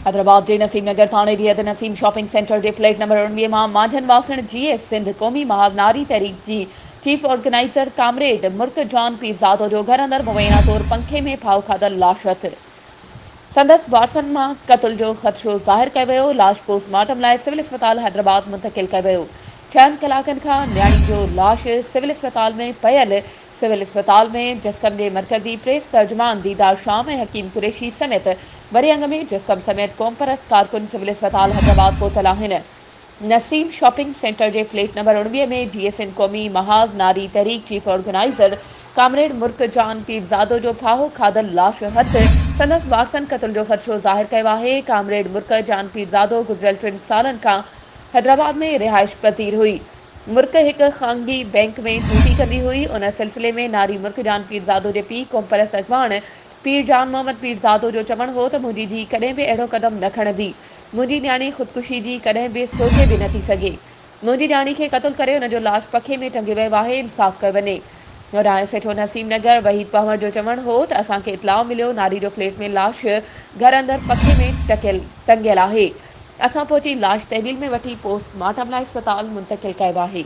हैदराबाद के नसीम नगर थाने जी हद Naseem shopping centre के फ्लैट नंबर 19 में मांझन वासण जीएस सिंध क़ौमी महानारी तहरीक की चीफ ऑर्गेनाइज़र कामरेड मुर्क जॉन पीरज़ादो जो घर अंदर मुबैना तौर पंखे में फाव खाधल लाश रथ संदस वारसन में कत्ल जो ख़दशो ज़ाहिर किया वियो। लाश पोस्टमार्टम लाइ सिविल अस्पताल हैदराबाद मुंतकिल किया वियो। 6 कलाकनि खां न्याणी जो लाश सिविल अस्पताल में पयल सिविल अस्पताल में जस्कम के मरकज़ी प्रेस तर्जुमान दीदार शाम और हकीम कुरैशी समेत वरी अंग में जस्कम समेत क़ौम परस्त कारकुन सिविल अस्पताल हैदराबाद पहुतल आहिनि। नसीम शॉपिंग सेंटर के फ्लैट नंबर 19 में जीएसएन क़ौमी महाज नारी तहरीक चीफ ऑर्गेनाइज़र कामरेड मुर्क जान पीरज़ादो जो फाहो खाधल लाश हथ संदस वारसन कत्ल जो ख़दशो ज़ाहिर किया है। कामरेड मुर्क जान पीरज़ादो गुज़िरियल 3 सालन खां हैदराबाद में रिहाइश पज़ीर हुई। मुर्क एक खानगी बैंक में ड्यूटी कंदी हुई। उन सिलसिले में नारी मुर्क जान पीरज़ादो के पीउ क़ौम परस्त अॻवान पीर जान मोहम्मद पीरज़ादो जो चवण हो तो मुंहिंजी धीउ कॾहिं भी अहिड़ो कदम न खणंदी। मुंहिंजी न्याणी ख़ुदकुशी जी कॾहिं भी सोचे भी न थी सघे। मुंहिंजी न्याणी खे क़त्ल करे उन जो लाश पखे में टंगे वियो आहे। इंसाफ़ कयो वञे। राय सेठो नसीम नगर वहीद पवंर जो चवण हो तो असांखे इतलाउ मिलियो नारी जो फ्लैट में लाश घर अंदर पखे में टंगियल आहे। असां पहुची लाश तहवील में वठी पोस्टमार्टम लाइ अस्पताल मुंतकिल कयो आहे।